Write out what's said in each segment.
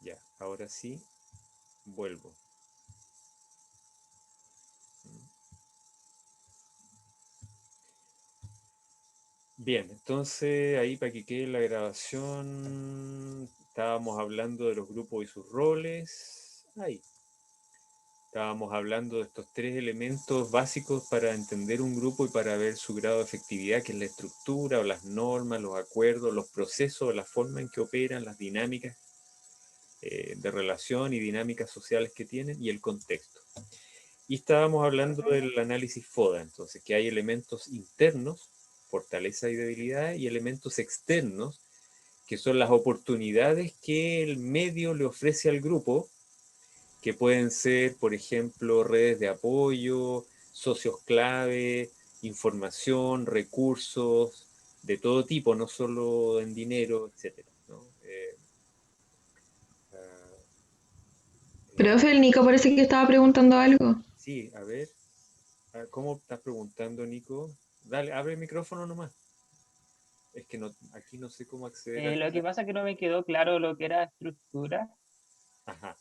Ya, ahora sí, vuelvo. Bien, entonces ahí para que quede la grabación, estábamos hablando de los grupos y sus roles. Ahí. Estábamos hablando de estos tres elementos básicos para entender un grupo y para ver su grado de efectividad, que es la estructura o las normas, los acuerdos, los procesos, la forma en que operan, las dinámicas de relación y dinámicas sociales que tienen y el contexto. Y estábamos hablando del análisis FODA, entonces, que hay elementos internos, fortaleza y debilidad, y elementos externos, que son las oportunidades que el medio le ofrece al grupo, que pueden ser, por ejemplo, redes de apoyo, socios clave, información, recursos de todo tipo, no solo en dinero, etcétera, ¿no? Uh, Profe, el Nico parece que estaba preguntando algo. sí, a ver, ¿cómo estás preguntando, Nico? Dale, abre el micrófono nomás. Es que no, aquí no sé cómo acceder al Lo que chat. pasa es que no me quedó claro lo que era estructura. Ajá.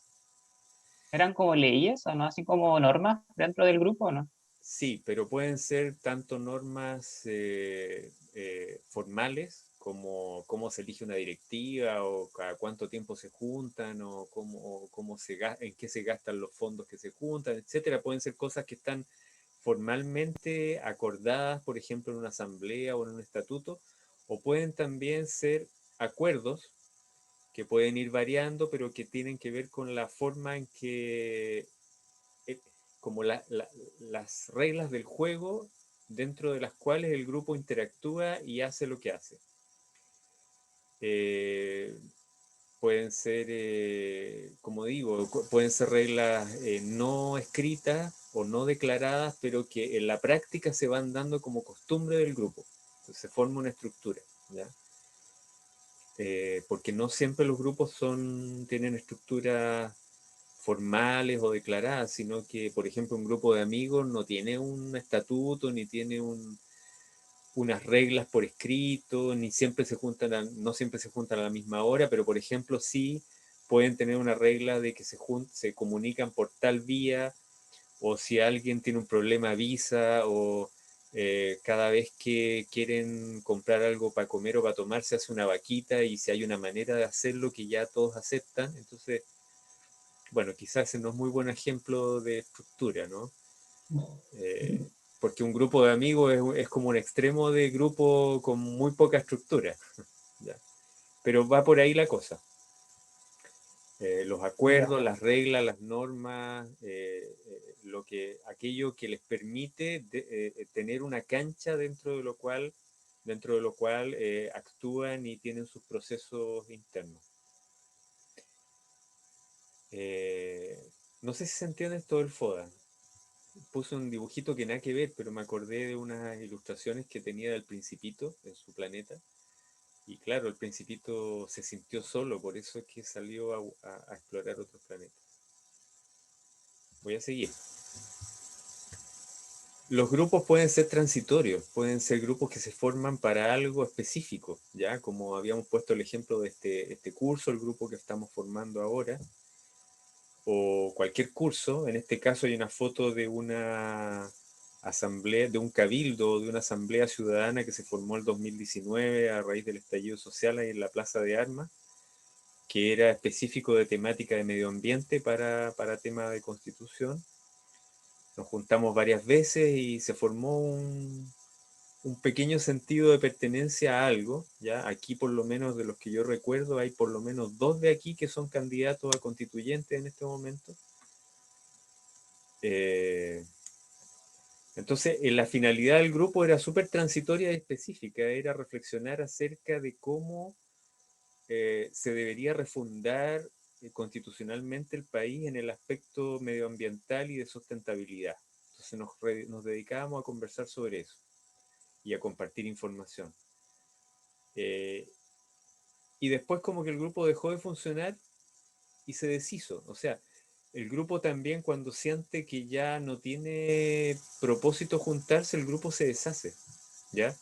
¿Eran como leyes o no? Así como normas dentro del grupo o no? Sí, pero pueden ser tanto normas formales como cómo se elige una directiva o cada cuánto tiempo se juntan o cómo en qué se gastan los fondos que se juntan, etcétera. Pueden ser cosas que están formalmente acordadas, por ejemplo, en una asamblea o en un estatuto, o pueden también ser acuerdos que pueden ir variando, pero que tienen que ver con la forma en que eh, como las reglas del juego dentro de las cuales el grupo interactúa y hace lo que hace. Eh, pueden ser, como digo, pueden ser reglas no escritas o no declaradas, pero que en la práctica se van dando como costumbre del grupo. Entonces se forma una estructura, ¿ya? Porque no siempre los grupos tienen estructuras formales o declaradas, sino que, por ejemplo, un grupo de amigos no tiene un estatuto, ni tiene unas reglas por escrito, ni siempre se juntan, no siempre se juntan a la misma hora, pero por ejemplo sí pueden tener una regla de que se comunican por tal vía, o si alguien tiene un problema avisa, o cada vez que quieren comprar algo para comer o para tomar se hace una vaquita y si hay una manera de hacerlo que ya todos aceptan, entonces bueno, quizás ese no es muy buen ejemplo de estructura, ¿no? Eh, porque un grupo de amigos es como un extremo de grupo con muy poca estructura, ¿ya? Pero va por ahí la cosa. Los Ya. acuerdos, las reglas, las normas, aquello que les permite tener una cancha dentro de lo cual actúan y tienen sus procesos internos. Eh, no sé si se entiende todo el FODA. Puse un dibujito que nada que ver, pero me acordé de unas ilustraciones que tenía del Principito en su planeta. Y claro, el Principito se sintió solo, por eso es que salió a explorar otros planetas. Voy a seguir. Los grupos pueden ser transitorios, pueden ser grupos que se forman para algo específico, ¿ya? Como habíamos puesto el ejemplo de este curso, el grupo que estamos formando ahora, o cualquier curso. En este caso hay una foto de una asamblea, de un cabildo, de una asamblea ciudadana que se formó el 2019 a raíz del estallido social ahí en la Plaza de Armas, que era específico de temática de medio ambiente para tema de constitución. Nos juntamos varias veces y se formó un pequeño sentido de pertenencia a algo, ¿ya? Aquí por lo menos de los que yo recuerdo hay por lo menos dos de aquí que son candidatos a constituyentes en este momento. Eh, entonces, la finalidad del grupo era súper transitoria y específica, era reflexionar acerca de cómo se debería refundar constitucionalmente el país en el aspecto medioambiental y de sustentabilidad. Entonces nos dedicábamos a conversar sobre eso y a compartir información. Eh, y después como que el grupo dejó de funcionar y se deshizo. O sea, el grupo también cuando siente que ya no tiene propósito juntarse, el grupo se deshace, ¿ya?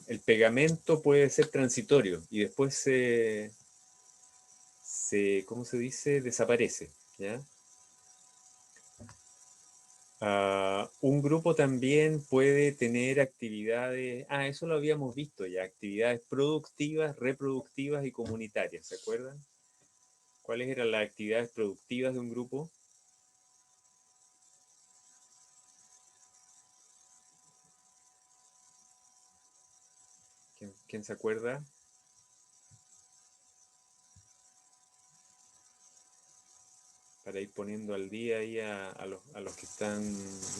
El pegamento puede ser transitorio y después ¿cómo se dice? Desaparece, ¿ya? Un grupo también puede tener actividades, eso lo habíamos visto ya, actividades productivas, reproductivas y comunitarias, ¿se acuerdan? ¿Cuáles eran las actividades productivas de un grupo? ¿Quién se acuerda? Para ir poniendo al día ahí a los que están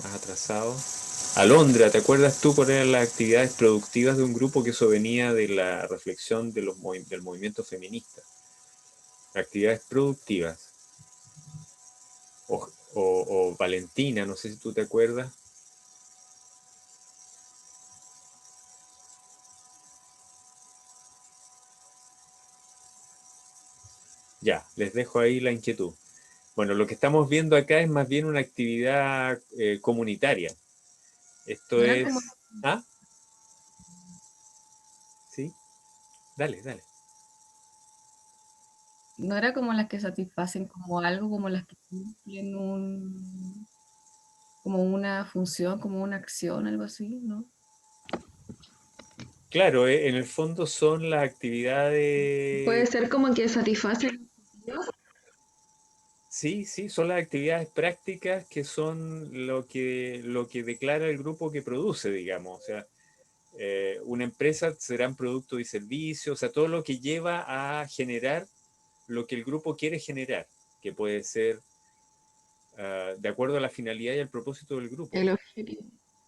más atrasados. Alondra, ¿te acuerdas tú cuáles eran las actividades productivas de un grupo? Que eso venía de la reflexión de del movimiento feminista. Actividades productivas. O Valentina, no sé si tú te acuerdas. Ya, les dejo ahí la inquietud. Bueno, lo que estamos viendo acá es más bien una actividad comunitaria. Esto No era es... como, ¿Ah? ¿Sí? Dale, dale. no era como las que satisfacen como algo, como las que cumplen como una función, como una acción, algo así, ¿no? Claro, en el fondo son las actividades... Puede ser como que satisfacen. Sí, sí, son las actividades prácticas que son lo que declara el grupo que produce, digamos. O sea, una empresa serán productos y servicios, o sea, todo lo que lleva a generar lo que el grupo quiere generar, que puede ser de acuerdo a la finalidad y al propósito del grupo, El objetivo.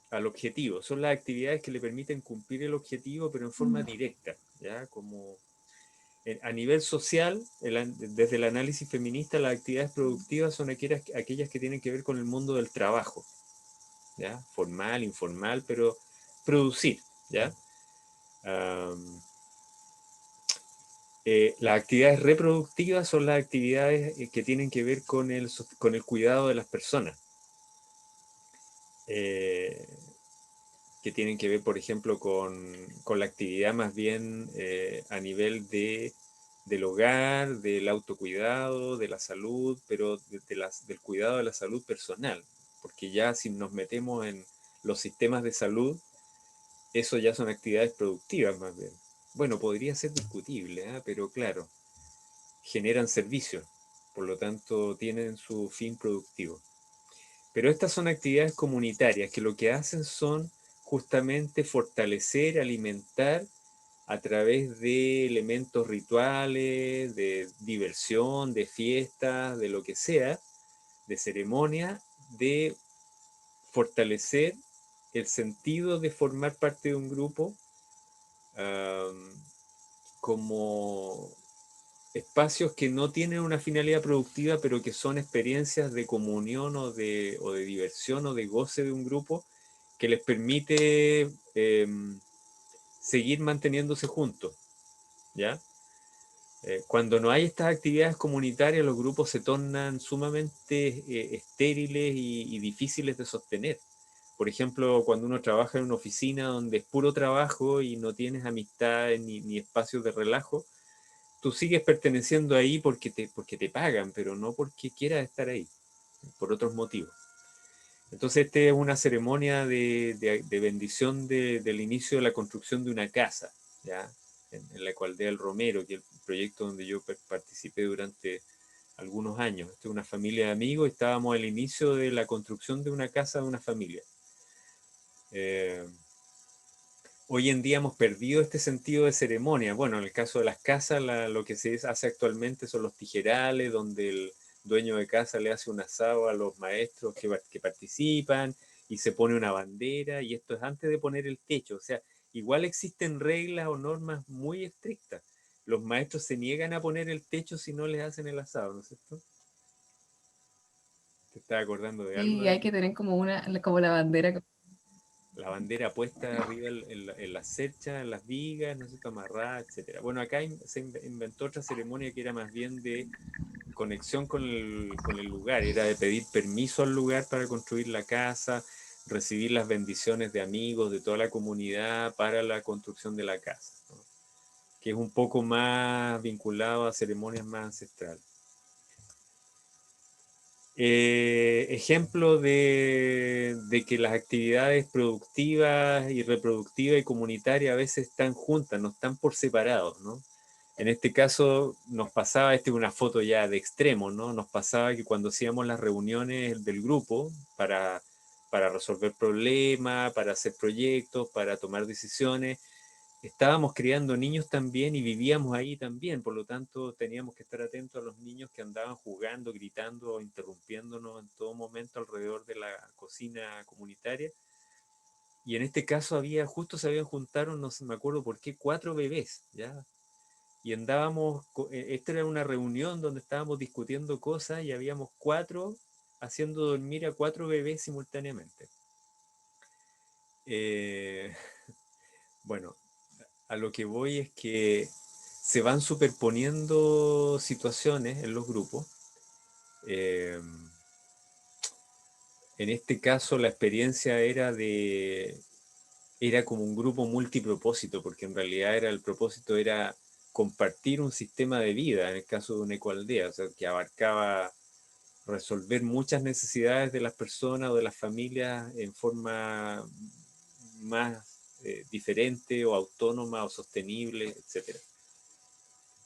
al objetivo. Son las actividades que le permiten cumplir el objetivo, pero en forma directa, ¿ya? Como a nivel social, desde el análisis feminista, las actividades productivas son aquellas que tienen que ver con el mundo del trabajo, ¿ya? Formal, informal, pero producir, ¿ya? Um, las actividades reproductivas son las actividades que tienen que ver con el cuidado de las personas, eh, que tienen que ver, por ejemplo, con la actividad más bien a nivel del hogar, del autocuidado, de la salud, pero del cuidado de la salud personal, porque ya si nos metemos en los sistemas de salud, eso ya son actividades productivas más bien. Bueno, podría ser discutible, pero claro, generan servicios, por lo tanto tienen su fin productivo. Pero estas son actividades comunitarias que lo que hacen son justamente fortalecer, alimentar a través de elementos rituales, de diversión, de fiestas, de lo que sea, de ceremonia, de fortalecer el sentido de formar parte de un grupo um, como espacios que no tienen una finalidad productiva, pero que son experiencias de comunión o de diversión o de goce de un grupo que les permite seguir manteniéndose juntos, ¿ya? Cuando no hay estas actividades comunitarias, los grupos se tornan sumamente estériles y difíciles de sostener. Por ejemplo, cuando uno trabaja en una oficina donde es puro trabajo y no tienes amistades ni espacios de relajo, tú sigues perteneciendo ahí porque te pagan, pero no porque quieras estar ahí, por otros motivos. Entonces, esta es una ceremonia de bendición del inicio de la construcción de una casa, ¿ya? En la Ecualdea del Romero, que es el proyecto donde yo participé durante algunos años. Esta es una familia de amigos, estábamos al inicio de la construcción de una casa de una familia. Eh, Hoy en día hemos perdido este sentido de ceremonia. Bueno, en el caso de las casas, lo que se hace actualmente son los tijerales, donde el dueño de casa le hace un asado a los maestros que participan y se pone una bandera, y esto es antes de poner el techo. O sea, igual existen reglas o normas muy estrictas. Los maestros se niegan a poner el techo si no les hacen el asado, ¿no es cierto? ¿Te estás acordando de algo Y ahí? hay que tener como como la bandera. La bandera puesta arriba en las cerchas, en las vigas, no sé, amarrada, etcétera. Bueno, acá se inventó otra ceremonia que era más bien de conexión con el lugar, era de pedir permiso al lugar para construir la casa, recibir las bendiciones de amigos de toda la comunidad para la construcción de la casa, ¿no? que es un poco más vinculado a ceremonias más ancestrales. Ejemplo de que las actividades productivas y reproductivas y comunitarias a veces están juntas, no están por separado, ¿no? En este caso nos pasaba, esta es una foto ya de extremo, ¿no? Nos pasaba que cuando hacíamos las reuniones del grupo para resolver problemas, para hacer proyectos, para tomar decisiones, estábamos criando niños también y vivíamos ahí también, por lo tanto teníamos que estar atentos a los niños que andaban jugando, gritando o interrumpiéndonos en todo momento alrededor de la cocina comunitaria. Y en este caso justo se habían juntado, no me acuerdo por qué, 4 bebés, ¿ya? Y andábamos, esta era una reunión donde estábamos discutiendo cosas y habíamos 4 haciendo dormir a 4 bebés simultáneamente. Bueno, a lo que voy es que se van superponiendo situaciones en los grupos. En este caso la experiencia era como un grupo multipropósito, porque en realidad el propósito era compartir un sistema de vida, en el caso de una ecoaldea, o sea, que abarcaba resolver muchas necesidades de las personas o de las familias en forma más diferente o autónoma o sostenible, etcétera.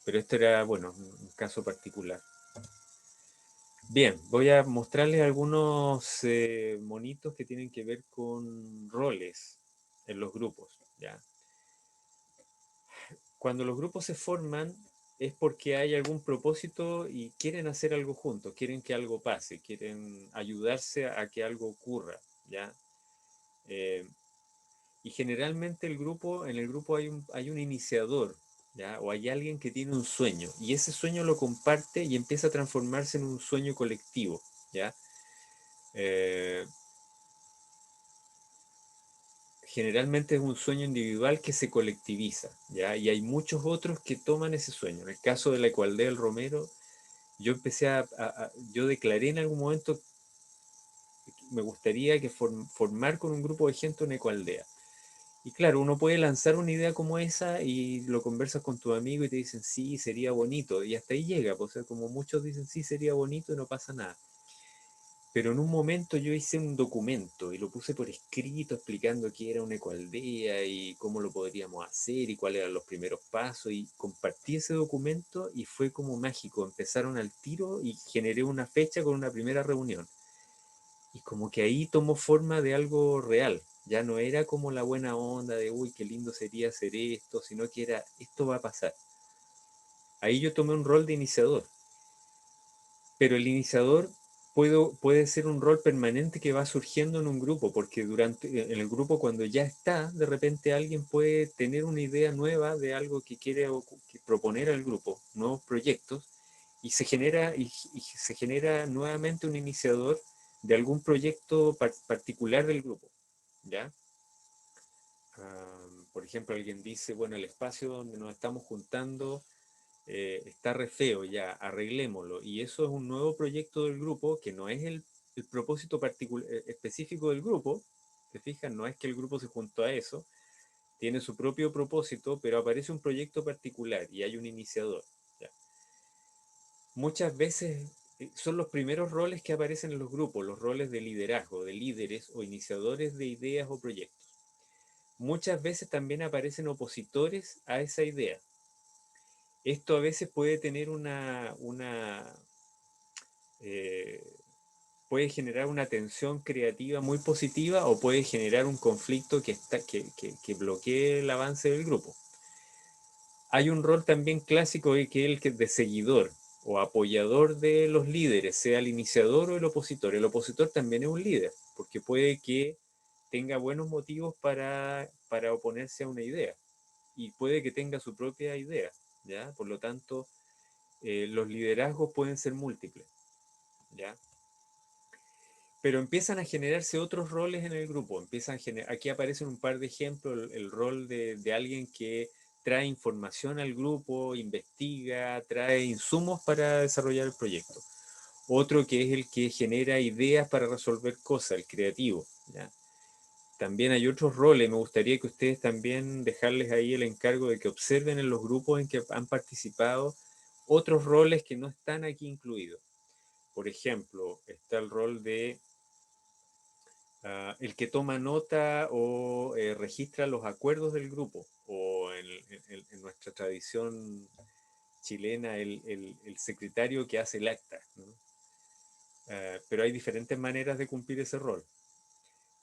Pero esto era, bueno, un caso particular. Bien, voy a mostrarles algunos monitos que tienen que ver con roles en los grupos, ¿ya? Cuando los grupos se forman es porque hay algún propósito y quieren hacer algo juntos, quieren que algo pase, quieren ayudarse a que algo ocurra, ¿ya? Y generalmente en el grupo hay un iniciador, ¿ya? O hay alguien que tiene un sueño y ese sueño lo comparte y empieza a transformarse en un sueño colectivo, ¿ya? Eh, Generalmente es un sueño individual que se colectiviza, ¿ya? Y hay muchos otros que toman ese sueño. En el caso de la Ecualdea del Romero, yo declaré en algún momento que me gustaría que formar con un grupo de gente una ecoaldea. Y claro, uno puede lanzar una idea como esa y lo conversas con tu amigo y te dicen, sí, sería bonito. Y hasta ahí llega, pues, o sea, como muchos dicen, sí, sería bonito y no pasa nada. Pero en un momento yo hice un documento y lo puse por escrito explicando qué era una ecoaldea y cómo lo podríamos hacer y cuáles eran los primeros pasos. Y compartí ese documento y fue como mágico. Empezaron al tiro y generé una fecha con una primera reunión. Y como que ahí tomó forma de algo real. Ya no era como la buena onda de, uy, qué lindo sería hacer esto, sino que era, esto va a pasar. Ahí yo tomé un rol de iniciador. Pero el iniciador puede ser un rol permanente que va surgiendo en un grupo, porque en el grupo cuando ya está, de repente alguien puede tener una idea nueva de algo que quiere que proponer al grupo, nuevos proyectos, y se genera nuevamente un iniciador de algún proyecto particular del grupo, ¿ya? Por ejemplo, alguien dice, bueno, el espacio donde nos estamos juntando está re feo ya, arreglémoslo. Y eso es un nuevo proyecto del grupo que no es el propósito específico del grupo, ¿te fijas? No es que el grupo se juntó a eso, tiene su propio propósito, pero aparece un proyecto particular y hay un iniciador. ¿Ya? Muchas veces son los primeros roles que aparecen en los grupos, los roles de liderazgo, de líderes o iniciadores de ideas o proyectos. Muchas veces también aparecen opositores a esa idea. Esto a veces puede tener eh, puede generar una tensión creativa muy positiva o puede generar un conflicto que bloquee el avance del grupo. Hay un rol también clásico que es el de seguidor o apoyador de los líderes, sea el iniciador o el opositor. El opositor también es un líder, porque puede que tenga buenos motivos para oponerse a una idea y puede que tenga su propia idea, ¿ya? Por lo tanto, los liderazgos pueden ser múltiples, ¿ya? Pero empiezan a generarse otros roles en el grupo. Aquí aparecen un par de ejemplos, el rol de alguien que trae información al grupo, investiga, trae insumos para desarrollar el proyecto. Otro que es el que genera ideas para resolver cosas, el creativo, ¿ya? también hay otros roles. Me gustaría que ustedes también dejarles ahí el encargo de que observen en los grupos en que han participado otros roles que no están aquí incluidos. Por ejemplo, está el rol de el que toma nota o registra los acuerdos del grupo, o en nuestra tradición chilena, el secretario que hace el acta, ¿no? Pero hay diferentes maneras de cumplir ese rol.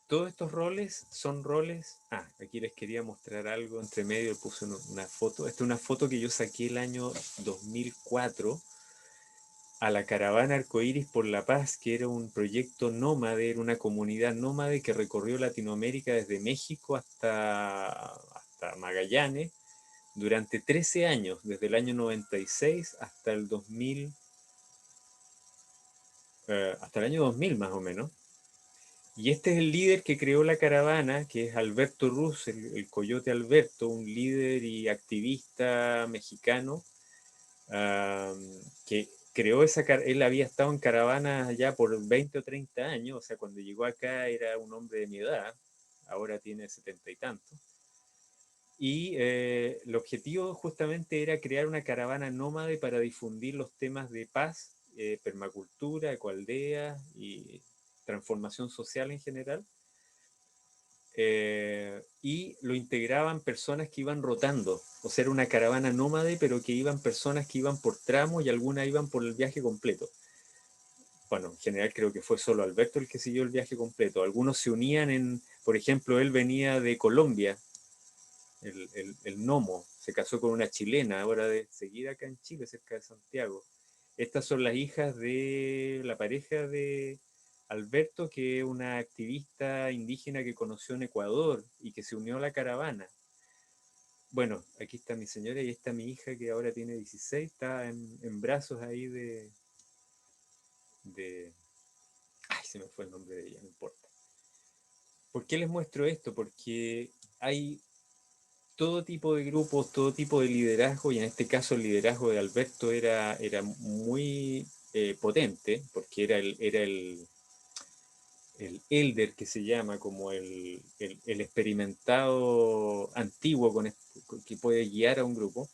Todos estos roles son roles. Aquí les quería mostrar algo entre medio. Puse una foto. Esta es una foto que yo saqué el año 2004 a la Caravana Arcoíris por la Paz, que era un proyecto nómade, era una comunidad nómade que recorrió Latinoamérica desde México hasta Magallanes durante 13 años, desde el año 96 hasta el 2000, hasta el año 2000 más o menos. Y este es el líder que creó la caravana, que es Alberto Ruz, el Coyote Alberto, un líder y activista mexicano, que creó él había estado en caravana ya por 20 o 30 años, o sea, cuando llegó acá era un hombre de mi edad, ahora tiene 70 y tantos. Y el objetivo justamente era crear una caravana nómade para difundir los temas de paz, permacultura, ecoaldea y transformación social en general. Y lo integraban personas que iban rotando, o sea, era una caravana nómade, pero que iban personas que iban por tramos y algunas iban por el viaje completo. Bueno, en general creo que fue solo Alberto el que siguió el viaje completo. Algunos se unían por ejemplo, él venía de Colombia, el Nomo, se casó con una chilena, ahora de seguir acá en Chile, cerca de Santiago. Estas son las hijas de la pareja de Alberto, que es una activista indígena que conoció en Ecuador y que se unió a la caravana. Bueno, aquí está mi señora y está mi hija que ahora tiene 16, está en brazos ahí de... Ay, se me fue el nombre de ella, no importa. ¿Por qué les muestro esto? Porque hay todo tipo de grupos, todo tipo de liderazgo, y en este caso el liderazgo de Alberto era muy potente, porque era el elder que se llama, como el experimentado antiguo que puede guiar a un grupo.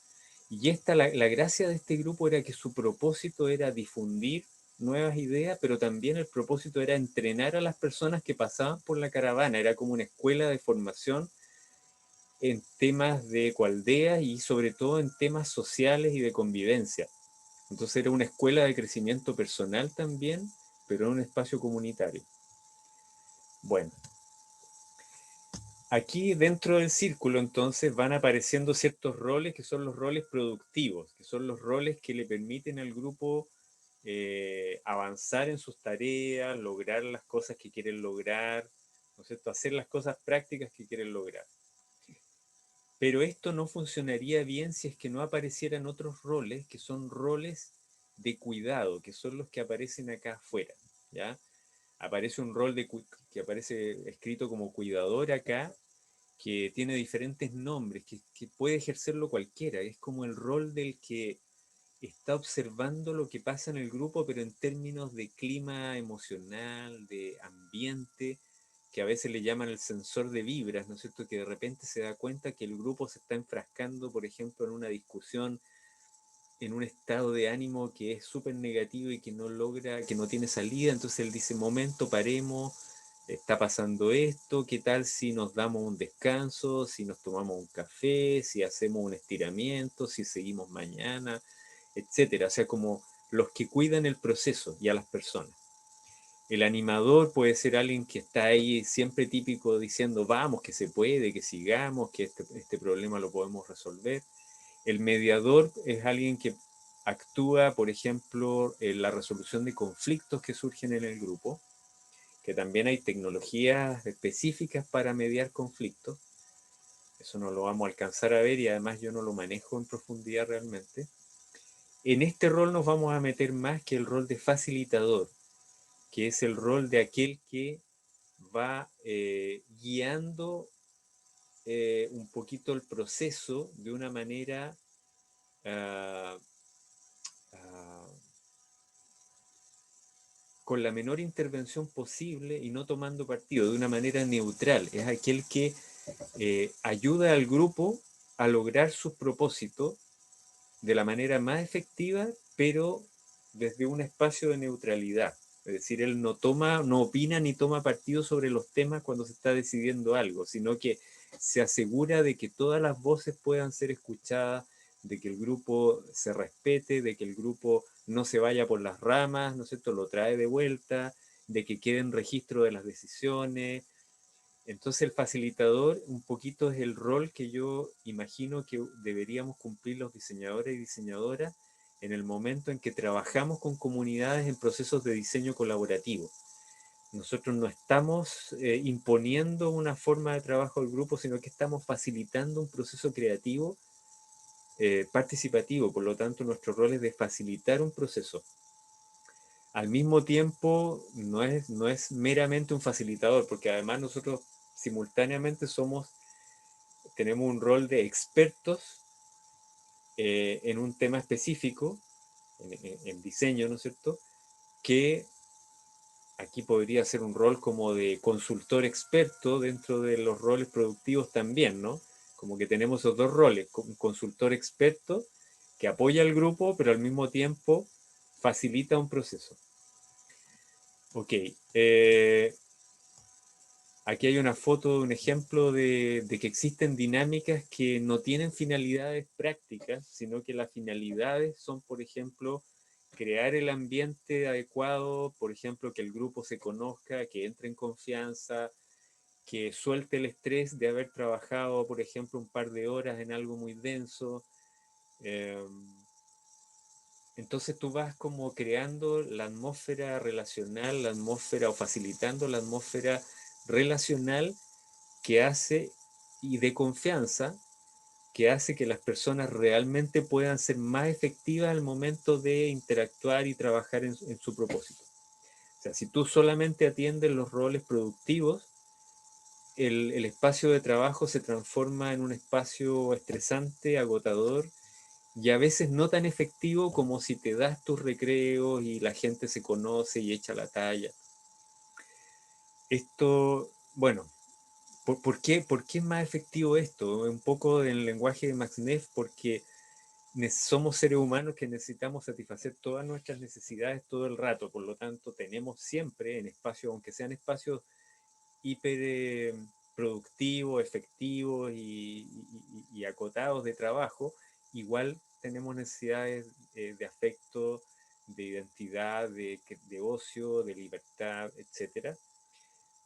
Y la gracia de este grupo era que su propósito era difundir nuevas ideas, pero también el propósito era entrenar a las personas que pasaban por la caravana, era como una escuela de formación en temas de ecoaldea y sobre todo en temas sociales y de convivencia. Entonces era una escuela de crecimiento personal también, pero en un espacio comunitario. Bueno, aquí dentro del círculo entonces van apareciendo ciertos roles que son los roles productivos, que son los roles que le permiten al grupo avanzar en sus tareas, lograr las cosas que quieren lograr, ¿no es cierto? Hacer las cosas prácticas que quieren lograr. Pero esto no funcionaría bien si es que no aparecieran otros roles que son roles de cuidado, que son los que aparecen acá afuera, ¿ya? Aparece un rol que aparece escrito como cuidador acá, que tiene diferentes nombres, que puede ejercerlo cualquiera. Es como el rol del que está observando lo que pasa en el grupo, pero en términos de clima emocional, de ambiente, que a veces le llaman el sensor de vibras, ¿no es cierto? Que de repente se da cuenta que el grupo se está enfrascando, por ejemplo, en una discusión, en un estado de ánimo que es súper negativo y que no logra, que no tiene salida. Entonces él dice, momento, paremos, está pasando esto, ¿qué tal si nos damos un descanso, si nos tomamos un café, si hacemos un estiramiento, si seguimos mañana, etcétera? O sea, como los que cuidan el proceso y a las personas. El animador puede ser alguien que está ahí siempre típico diciendo, vamos, que se puede, que sigamos, que este problema lo podemos resolver. El mediador es alguien que actúa, por ejemplo, en la resolución de conflictos que surgen en el grupo, que también hay tecnologías específicas para mediar conflictos. Eso no lo vamos a alcanzar a ver y además yo no lo manejo en profundidad realmente. En este rol nos vamos a meter más que el rol de facilitador, que es el rol de aquel que va guiando un poquito el proceso de una manera uh, uh, con la menor intervención posible y no tomando partido, de una manera neutral. Es aquel que ayuda al grupo a lograr sus propósitos de la manera más efectiva, pero desde un espacio de neutralidad. Es decir, él no opina ni toma partido sobre los temas cuando se está decidiendo algo, sino que se asegura de que todas las voces puedan ser escuchadas, de que el grupo se respete, de que el grupo no se vaya por las ramas, ¿no es cierto? Lo trae de vuelta, de que quede en registro de las decisiones. Entonces el facilitador un poquito es el rol que yo imagino que deberíamos cumplir los diseñadores y diseñadoras en el momento en que trabajamos con comunidades en procesos de diseño colaborativo. Nosotros no estamos imponiendo una forma de trabajo al grupo, sino que estamos facilitando un proceso creativo participativo. Por lo tanto, nuestro rol es de facilitar un proceso. Al mismo tiempo, no es meramente un facilitador, porque además nosotros simultáneamente tenemos un rol de expertos en un tema específico, en diseño, ¿no es cierto? Que aquí podría ser un rol como de consultor experto dentro de los roles productivos también, ¿no? Como que tenemos esos dos roles, un consultor experto que apoya al grupo, pero al mismo tiempo facilita un proceso. Ok, aquí hay una foto, un ejemplo de que existen dinámicas que no tienen finalidades prácticas, sino que las finalidades son, por ejemplo, crear el ambiente adecuado, por ejemplo, que el grupo se conozca, que entre en confianza, que suelte el estrés de haber trabajado, por ejemplo, un par de horas en algo muy denso. Entonces tú vas como creando la atmósfera relacional, la atmósfera o facilitando la atmósfera relacional que hace y de confianza que hace que las personas realmente puedan ser más efectivas al momento de interactuar y trabajar en su propósito. O sea, si tú solamente atiendes los roles productivos, el espacio de trabajo se transforma en un espacio estresante, agotador y a veces no tan efectivo como si te das tus recreos y la gente se conoce y echa la talla. Esto, bueno, por qué es más efectivo esto? Un poco en el lenguaje de Max Neff, porque somos seres humanos que necesitamos satisfacer todas nuestras necesidades todo el rato, por lo tanto tenemos siempre en espacios, aunque sean espacios hiper productivos, efectivos y acotados de trabajo, igual tenemos necesidades de afecto, de identidad, de ocio, de libertad, etcétera.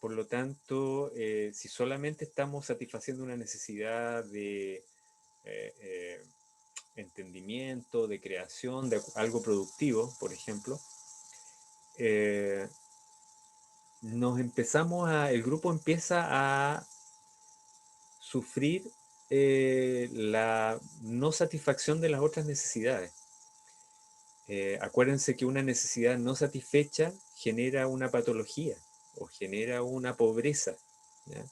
Por lo tanto, si solamente estamos satisfaciendo una necesidad de entendimiento, de creación, de algo productivo, por ejemplo, eh, el grupo empieza a sufrir la no satisfacción de las otras necesidades. Acuérdense que una necesidad no satisfecha genera una patología o genera una pobreza, ¿ya?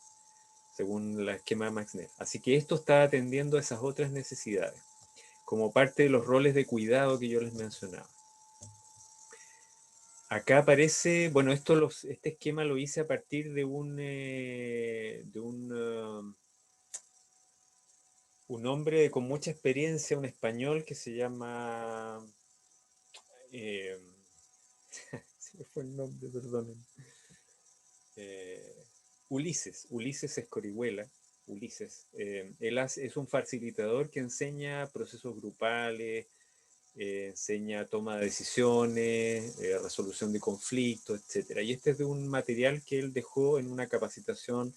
Según el esquema de Max Neff. Así que esto está atendiendo a esas otras necesidades, como parte de los roles de cuidado que yo les mencionaba. Acá aparece, bueno, este esquema lo hice a partir de un hombre con mucha experiencia, un español que se llama, eh, se me fue el nombre, perdonen, Ulises Escorihuela. Él es un facilitador que enseña procesos grupales, enseña toma de decisiones, resolución de conflictos, etc. Y este es de un material que él dejó en una capacitación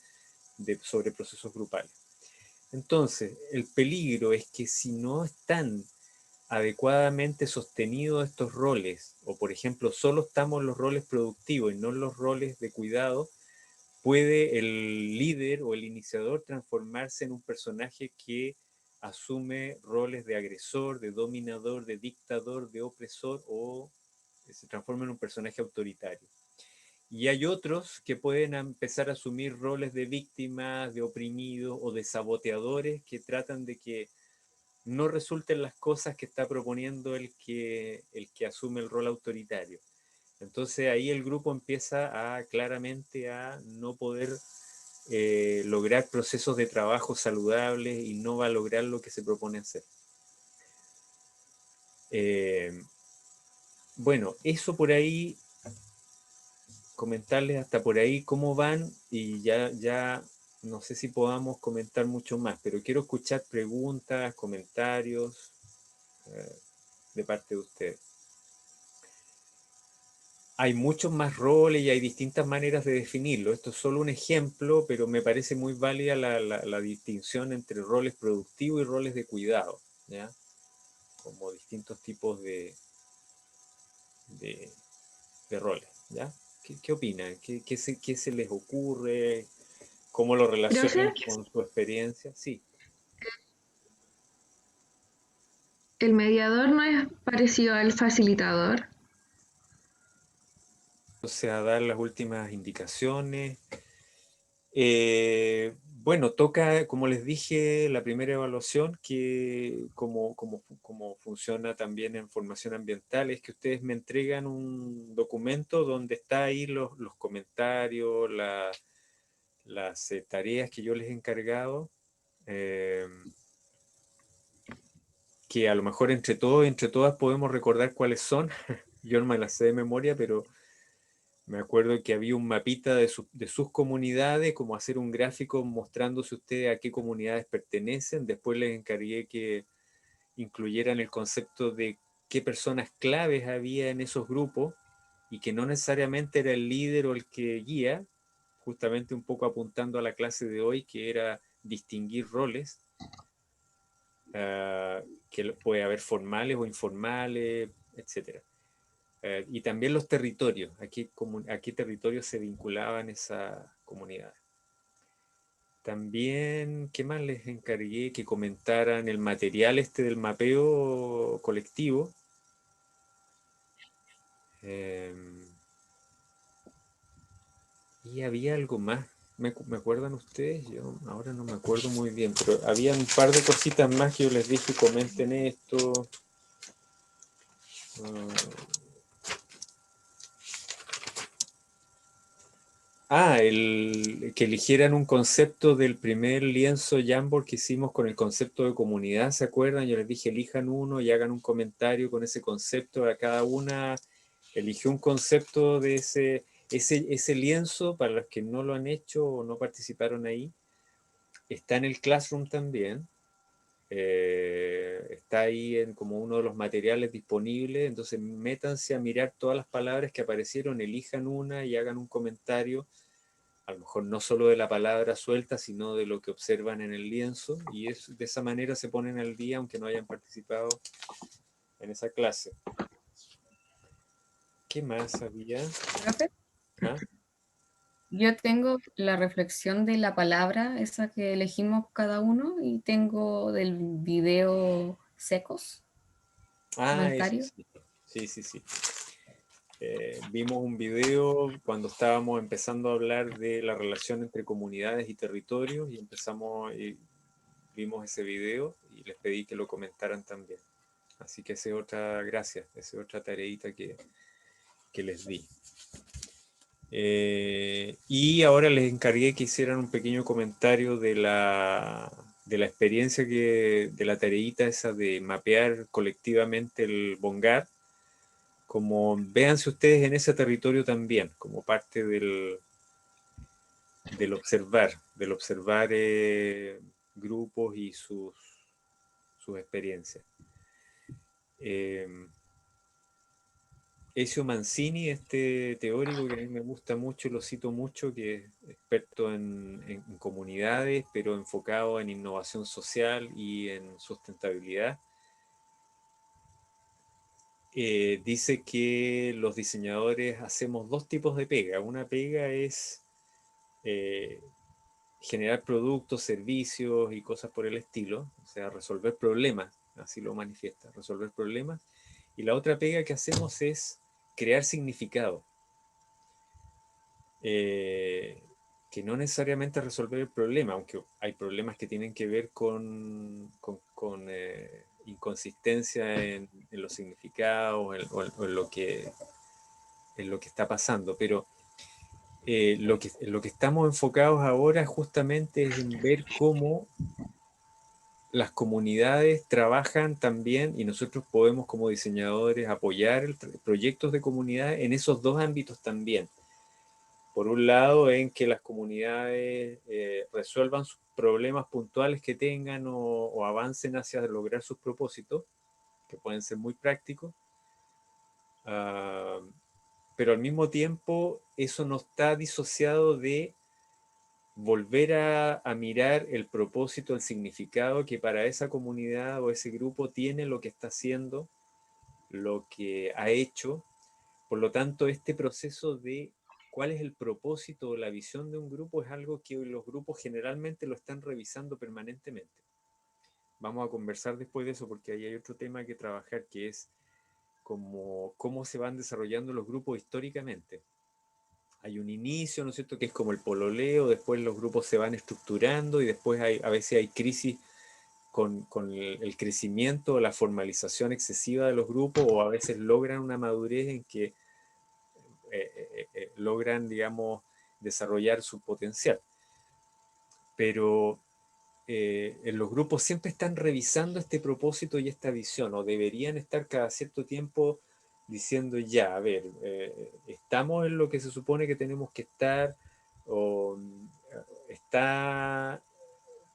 sobre procesos grupales. Entonces, el peligro es que si no están adecuadamente sostenidos estos roles, o por ejemplo, solo estamos en los roles productivos y no en los roles de cuidado, puede el líder o el iniciador transformarse en un personaje que asume roles de agresor, de dominador, de dictador, de opresor o se transforma en un personaje autoritario. Y hay otros que pueden empezar a asumir roles de víctimas, de oprimidos o de saboteadores que tratan de que no resulten las cosas que está proponiendo el que asume el rol autoritario. Entonces ahí el grupo empieza claramente a no poder lograr procesos de trabajo saludables y no va a lograr lo que se propone hacer. Bueno, eso por ahí, comentarles hasta por ahí cómo van y ya no sé si podamos comentar mucho más, pero quiero escuchar preguntas, comentarios de parte de ustedes. Hay muchos más roles y hay distintas maneras de definirlo. Esto es solo un ejemplo, pero me parece muy válida la distinción entre roles productivos y roles de cuidado, ¿ya? Como distintos tipos de, de roles, ¿ya? ¿Qué opinan? ¿Qué se les ocurre? ¿Cómo lo Profe, relacionan con su experiencia? Sí, ¿el mediador no es parecido al facilitador? o sea, dar las últimas indicaciones. Bueno, toca, como les dije, la primera evaluación, que como funciona también en formación ambiental, es que ustedes me entregan un documento donde está ahí los comentarios, las tareas que yo les he encargado, eh, que a lo mejor entre todos, entre todas podemos recordar cuáles son. Yo no me las sé de memoria, pero me acuerdo que había un mapita de sus comunidades, como hacer un gráfico mostrándose ustedes a qué comunidades pertenecen. Después les encargué que incluyeran el concepto de qué personas claves había en esos grupos y que no necesariamente era el líder o el que guía, justamente un poco apuntando a la clase de hoy, que era distinguir roles, que puede haber formales o informales, etcétera. Y también los territorios, a qué territorios se vinculaban esas comunidades. También, ¿qué más les encargué? Que comentaran el material este del mapeo colectivo. Eh, y había algo más. ¿Me acuerdan ustedes? Yo ahora no me acuerdo muy bien, pero había un par de cositas más que yo les dije, comenten esto. Uh, que eligieran un concepto del primer lienzo Jamboard que hicimos con el concepto de comunidad, ¿se acuerdan? Yo les dije, elijan uno y hagan un comentario con ese concepto. A cada una eligió un concepto de ese lienzo. Para los que no lo han hecho o no participaron ahí, está en el Classroom también. Está ahí como uno de los materiales disponibles. Entonces métanse a mirar todas las palabras que aparecieron, elijan una y hagan un comentario, a lo mejor no solo de la palabra suelta, sino de lo que observan en el lienzo, y de esa manera se ponen al día aunque no hayan participado en esa clase. ¿Qué más había? Profe, ¿Ah? yo tengo la reflexión de la palabra, esa que elegimos cada uno, y tengo del video secos, Eso comentario. sí. Sí, sí, sí. Vimos un video cuando estábamos empezando a hablar de la relación entre comunidades y territorios y vimos ese video y les pedí que lo comentaran también. Así que esa es otra, gracias, esa es otra tareita que les di. Y ahora les encargué que hicieran un pequeño comentario de la experiencia de la tareita esa de mapear colectivamente el Bongar, como véanse ustedes en ese territorio también, como parte del observar grupos y sus experiencias. Ezio Mancini, este teórico que a mí me gusta mucho, lo cito mucho, que es experto en comunidades, pero enfocado en innovación social y en sustentabilidad, dice que los diseñadores hacemos dos tipos de pega. Una pega es eh, generar productos, servicios y cosas por el estilo, o sea, resolver problemas, así lo manifiesta, resolver problemas. Y la otra pega que hacemos es crear significado. eh, que no necesariamente resolver el problema, aunque hay problemas que tienen que ver con inconsistencia en los significados o en lo que lo que está pasando, pero lo que estamos enfocados ahora justamente es en ver cómo las comunidades trabajan también y nosotros podemos como diseñadores apoyar proyectos de comunidad en esos dos ámbitos también. Por un lado, en que las comunidades resuelvan sus problemas puntuales que tengan o avancen hacia lograr sus propósitos, que pueden ser muy prácticos, pero al mismo tiempo eso no está disociado de volver a mirar el propósito, el significado que para esa comunidad o ese grupo tiene lo que está haciendo, lo que ha hecho. Por lo tanto, este proceso de cuál es el propósito o la visión de un grupo es algo que los grupos generalmente lo están revisando permanentemente. Vamos a conversar después de eso porque ahí hay otro tema que trabajar que es cómo se van desarrollando los grupos históricamente. Hay un inicio, ¿no es cierto?, que es como el pololeo, después los grupos se van estructurando y después a veces hay crisis con el crecimiento o la formalización excesiva de los grupos, o a veces logran una madurez en que logran, digamos, desarrollar su potencial. Pero en los grupos siempre están revisando este propósito y esta visión, o deberían estar cada cierto tiempo diciendo, ya, a ver, estamos en lo que se supone que tenemos que estar, o está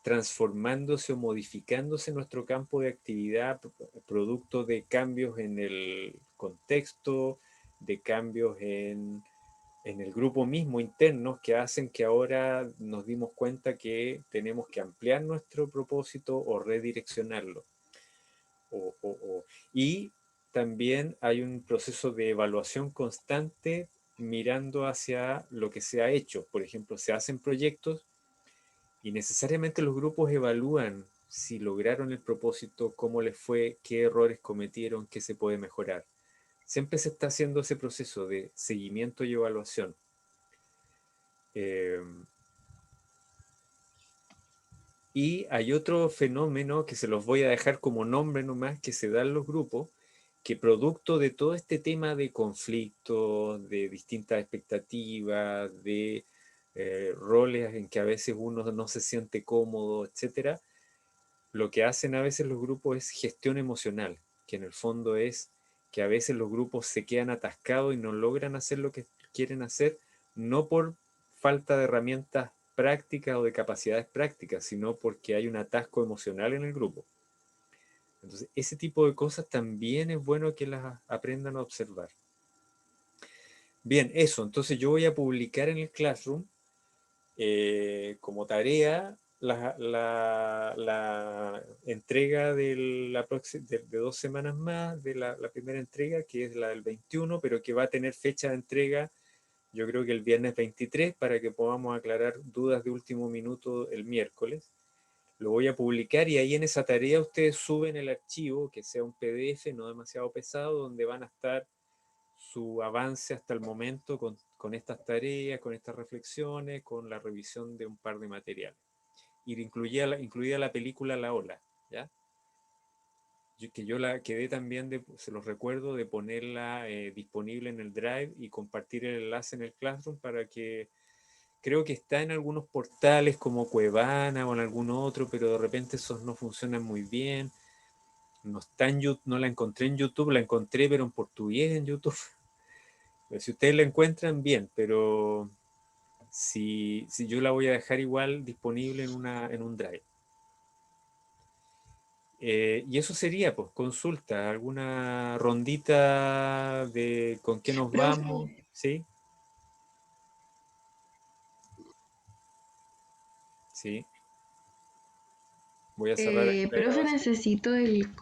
transformándose o modificándose nuestro campo de actividad producto de cambios en el contexto, de cambios en el grupo mismo internos que hacen que ahora nos dimos cuenta que tenemos que ampliar nuestro propósito o redireccionarlo. Y también hay un proceso de evaluación constante mirando hacia lo que se ha hecho. Por ejemplo, se hacen proyectos y necesariamente los grupos evalúan si lograron el propósito, cómo les fue, qué errores cometieron, qué se puede mejorar. Siempre se está haciendo ese proceso de seguimiento y evaluación. Y hay otro fenómeno que se los voy a dejar como nombre nomás, que se da en los grupos, que producto de todo este tema de conflictos, de distintas expectativas, de roles en que a veces uno no se siente cómodo, etcétera, lo que hacen a veces los grupos es gestión emocional, que en el fondo es que a veces los grupos se quedan atascados y no logran hacer lo que quieren hacer, no por falta de herramientas prácticas o de capacidades prácticas, sino porque hay un atasco emocional en el grupo. Entonces, ese tipo de cosas también es bueno que las aprendan a observar. Bien, eso. Entonces yo voy a publicar en el Classroom como tarea la entrega de 2 semanas más de la primera entrega, que es la del 21, pero que va a tener fecha de entrega, yo creo que el viernes 23, para que podamos aclarar dudas de último minuto el miércoles. Lo voy a publicar y ahí en esa tarea ustedes suben el archivo, que sea un PDF no demasiado pesado, donde van a estar su avance hasta el momento con estas tareas, con estas reflexiones, con la revisión de un par de materiales. Y incluida la película La Ola, ¿ya? Yo la quedé también, se los recuerdo, de ponerla disponible en el Drive y compartir el enlace en el Classroom para que, creo que está en algunos portales como Cuevana o en algún otro, pero de repente esos no funcionan muy bien. No, no la encontré en YouTube, la encontré pero en portugués en YouTube. Si ustedes la encuentran, bien, pero si yo la voy a dejar igual disponible en un Drive. Y eso sería, pues, consulta, alguna rondita de con qué nos vamos, Profe, ¿sí? Sí. Voy a cerrar ahí la profe, grabación. necesito el